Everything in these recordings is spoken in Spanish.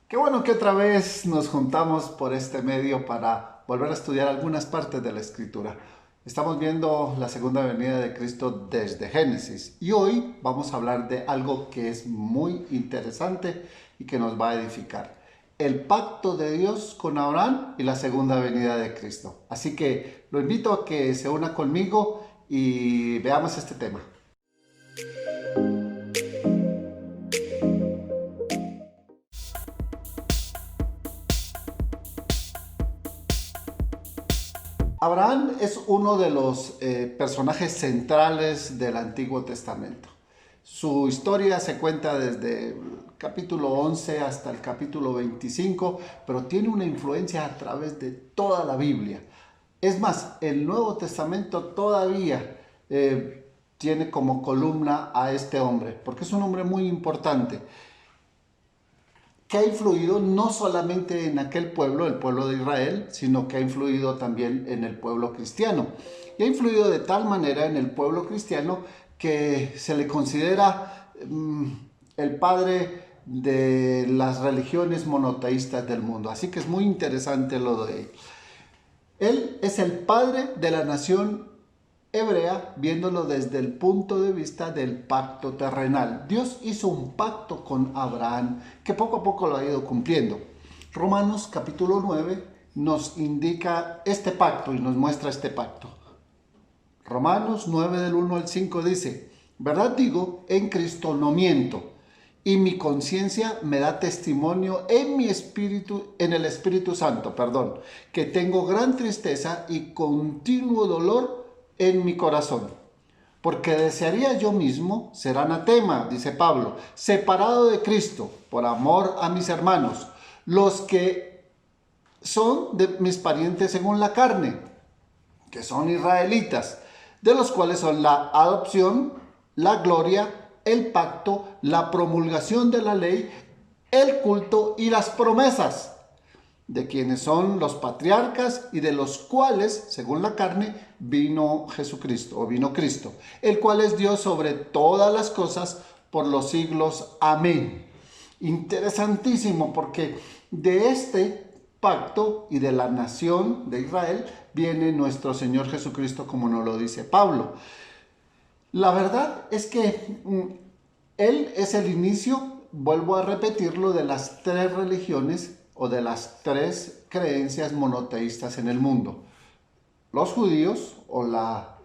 Qué bueno que otra vez nos juntamos por este medio para volver a estudiar algunas partes de la Escritura. Estamos viendo la segunda venida de Cristo desde Génesis y hoy vamos a hablar de algo que es muy interesante y que nos va a edificar. El pacto de Dios con Abraham y la segunda venida de Cristo. Así que lo invito a que se una conmigo y veamos este tema. Abraham es uno de los personajes centrales del Antiguo Testamento. Su historia se cuenta desde el capítulo 11 hasta el capítulo 25, pero tiene una influencia a través de toda la Biblia. Es más, el Nuevo Testamento todavía tiene como columna a este hombre, porque es un hombre muy importante que ha influido no solamente en aquel pueblo, el pueblo de Israel, sino que ha influido también en el pueblo cristiano. Y ha influido de tal manera en el pueblo cristiano que se le considera el padre de las religiones monoteístas del mundo. Así que es muy interesante lo de él. Él es el padre de la nación hebrea, viéndolo desde el punto de vista del pacto terrenal. Dios hizo un pacto con Abraham que poco a poco lo ha ido cumpliendo. Romanos capítulo 9 nos indica este pacto y nos muestra este pacto. Romanos 9 del 1 al 5 dice: verdad digo, en Cristo no miento, y mi conciencia me da testimonio en mi espíritu, en el Espíritu Santo, que tengo gran tristeza y continuo dolor en mi corazón. Porque desearía yo mismo ser anatema, dice Pablo, separado de Cristo, por amor a mis hermanos, los que son de mis parientes según la carne, que son israelitas, de los cuales son la adopción, la gloria, el pacto, la promulgación de la ley, el culto y las promesas, de quienes son los patriarcas y de los cuales, según la carne, vino Jesucristo o vino Cristo, el cual es Dios sobre todas las cosas por los siglos. Amén. Interesantísimo, porque de este pacto y de la nación de Israel viene nuestro Señor Jesucristo, como nos lo dice Pablo. La verdad es que Él es el inicio, vuelvo a repetirlo, de las tres religiones o de las tres creencias monoteístas en el mundo. Los judíos o la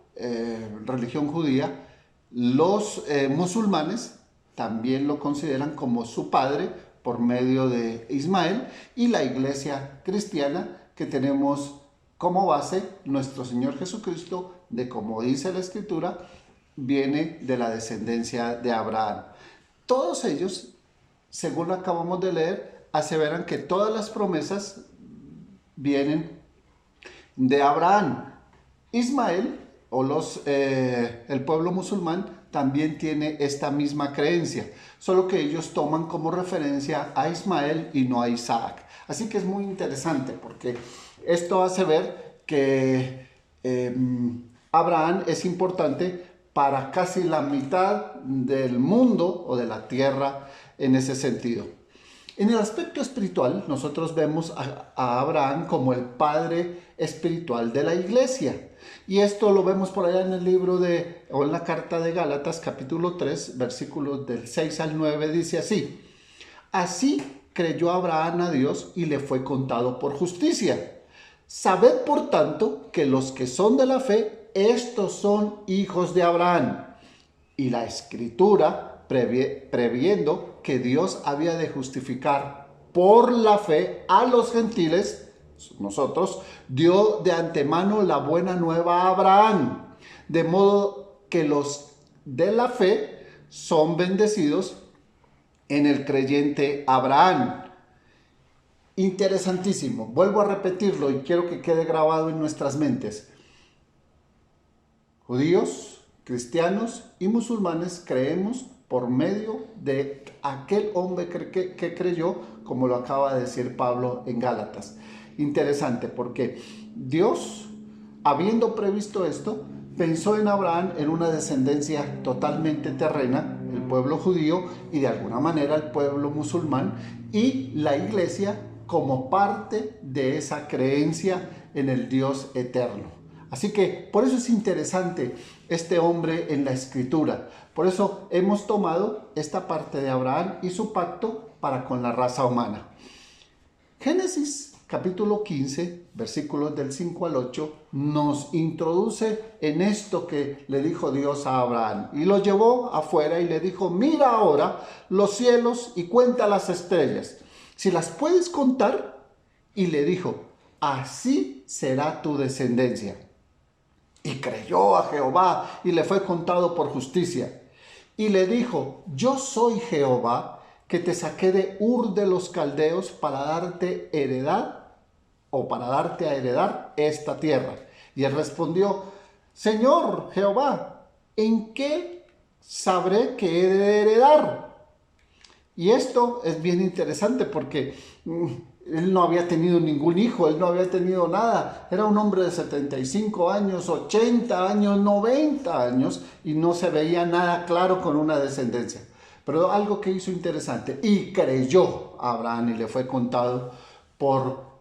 religión judía, los musulmanes también lo consideran como su padre por medio de Ismael, y la iglesia cristiana, que tenemos como base nuestro Señor Jesucristo, de como dice la Escritura, viene de la descendencia de Abraham. Todos ellos, según lo acabamos de leer, aseveran que todas las promesas vienen de Abraham. Ismael o el pueblo musulmán también tiene esta misma creencia, solo que ellos toman como referencia a Ismael y no a Isaac. Así que es muy interesante, porque esto hace ver que Abraham es importante para casi la mitad del mundo o de la tierra en ese sentido. En el aspecto espiritual, nosotros vemos a Abraham como el padre espiritual de la iglesia. Y esto lo vemos por allá en el libro o en la carta de Gálatas, capítulo 3, versículos del 6 al 9, dice así: así creyó Abraham a Dios y le fue contado por justicia. Sabed, por tanto, que los que son de la fe, estos son hijos de Abraham. Y la Escritura, previendo que Dios había de justificar por la fe a los gentiles, nosotros, dio de antemano la buena nueva a Abraham, de modo que los de la fe son bendecidos en el creyente Abraham. Interesantísimo. Vuelvo a repetirlo y quiero que quede grabado en nuestras mentes. Judíos, cristianos y musulmanes creemos por medio de aquel hombre que creyó, como lo acaba de decir Pablo en Gálatas. Interesante, porque Dios, habiendo previsto esto, pensó en Abraham en una descendencia totalmente terrena, el pueblo judío y de alguna manera el pueblo musulmán, y la iglesia como parte de esa creencia en el Dios eterno. Así que por eso es interesante este hombre en la escritura. Por eso hemos tomado esta parte de Abraham y su pacto para con la raza humana. Génesis capítulo 15, versículos del 5 al 8, nos introduce en esto que le dijo Dios a Abraham. Y lo llevó afuera y le dijo: mira ahora los cielos y cuenta las estrellas, si las puedes contar. Y le dijo: así será tu descendencia. Y creyó a Jehová y le fue contado por justicia. Y le dijo: yo soy Jehová, que te saqué de Ur de los Caldeos para darte a heredar esta tierra. Y él respondió: Señor Jehová, ¿en qué sabré que he de heredar? Y esto es bien interesante porque él no había tenido ningún hijo, él no había tenido nada. Era un hombre de 75 años, 80 años, 90 años y no se veía nada claro con una descendencia. Pero algo que hizo interesante: y creyó a Abraham y le fue contado por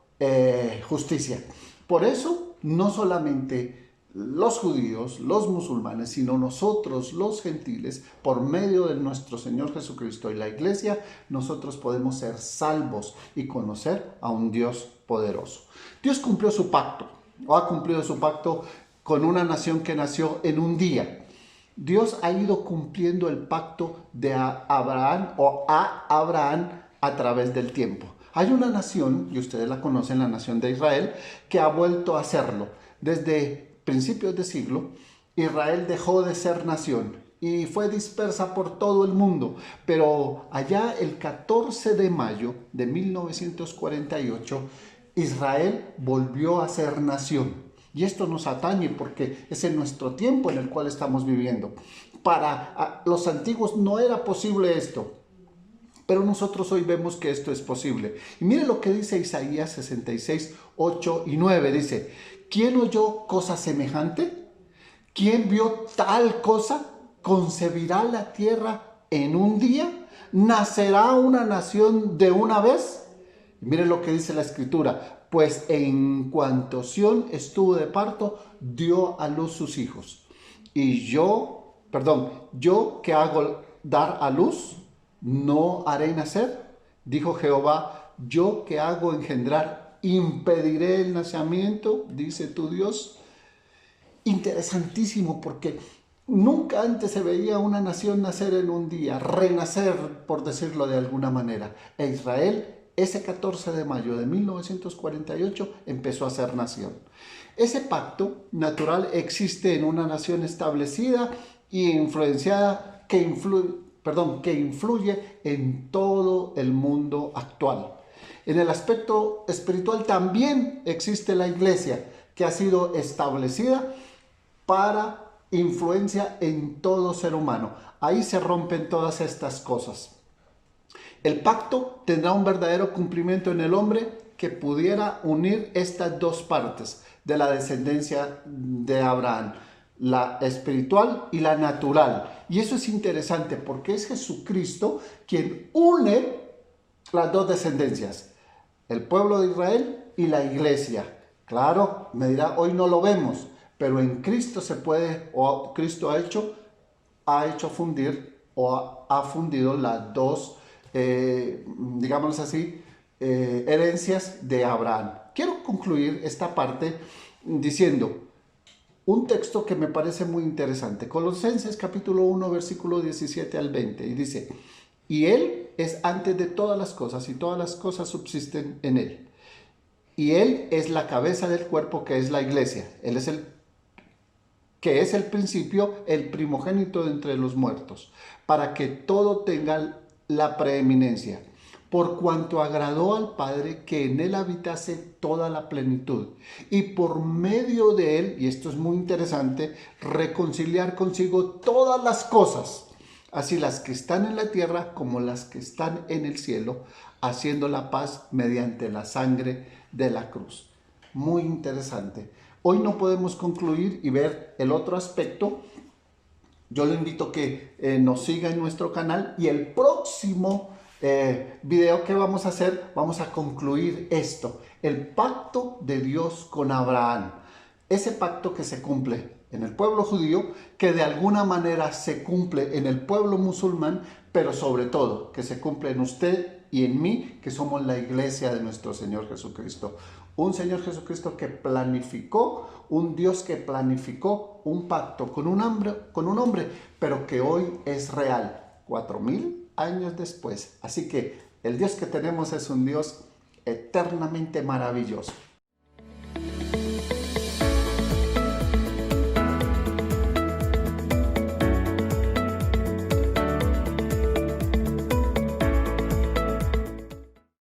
justicia. Por eso, no solamente los judíos, los musulmanes, sino nosotros los gentiles, por medio de nuestro Señor Jesucristo y la iglesia, nosotros podemos ser salvos y conocer a un Dios poderoso. Dios cumplió su pacto, o ha cumplido su pacto con una nación que nació en un día. Dios ha ido cumpliendo el pacto de Abraham a través del tiempo. Hay una nación, y ustedes la conocen, la nación de Israel, que ha vuelto a hacerlo. Desde principios de siglo, Israel dejó de ser nación y fue dispersa por todo el mundo. Pero allá el 14 de mayo de 1948, Israel volvió a ser nación. Y esto nos atañe porque es en nuestro tiempo en el cual estamos viviendo. Para los antiguos no era posible esto, pero nosotros hoy vemos que esto es posible. Y mire lo que dice Isaías 66, 8 y 9. Dice: ¿quién oyó cosa semejante? ¿Quién vio tal cosa? ¿Concebirá la tierra en un día? ¿Nacerá una nación de una vez? Y mire lo que dice la escritura: pues en cuanto Sión estuvo de parto, dio a luz sus hijos. Y yo que hago dar a luz, ¿no haré nacer? Dijo Jehová: yo que hago engendrar, impediré el nacimiento, dice tu Dios. Interesantísimo, porque nunca antes se veía una nación nacer en un día, renacer, por decirlo de alguna manera. E Israel, ese 14 de mayo de 1948, empezó a ser nación. Ese pacto natural existe en una nación establecida y influenciada que influye en todo el mundo actual. En el aspecto espiritual también existe la iglesia, que ha sido establecida para influencia en todo ser humano. Ahí se rompen todas estas cosas. El pacto tendrá un verdadero cumplimiento en el hombre que pudiera unir estas dos partes de la descendencia de Abraham, la espiritual y la natural. Y eso es interesante porque es Jesucristo quien une las dos descendencias, el pueblo de Israel y la iglesia. Claro, me dirá, hoy no lo vemos, pero en Cristo se puede, o Cristo ha hecho fundir, o ha fundido las dos, digámoslo así, herencias de Abraham. Quiero concluir esta parte diciendo un texto que me parece muy interesante. Colosenses capítulo 1, versículo 17 al 20. Y dice: y Él es antes de todas las cosas, y todas las cosas subsisten en Él. Y Él es la cabeza del cuerpo, que es la iglesia. Él es el principio, el primogénito de entre los muertos, para que todo tenga la preeminencia, por cuanto agradó al Padre que en él habitase toda la plenitud, y por medio de él, y esto es muy interesante, reconciliar consigo todas las cosas, así las que están en la tierra como las que están en el cielo, haciendo la paz mediante la sangre de la cruz. Muy interesante. Hoy no podemos concluir y ver el otro aspecto. Yo le invito a que nos siga en nuestro canal, y el próximo video que vamos a hacer, vamos a concluir esto, el pacto de Dios con Abraham. Ese pacto que se cumple en el pueblo judío, que de alguna manera se cumple en el pueblo musulmán, pero sobre todo que se cumple en usted y en mí, que somos la iglesia de nuestro Señor Jesucristo. Un Señor Jesucristo que planificó, un Dios que planificó un pacto con un hombre, pero que hoy es real, 4000 años después. Así que el Dios que tenemos es un Dios eternamente maravilloso.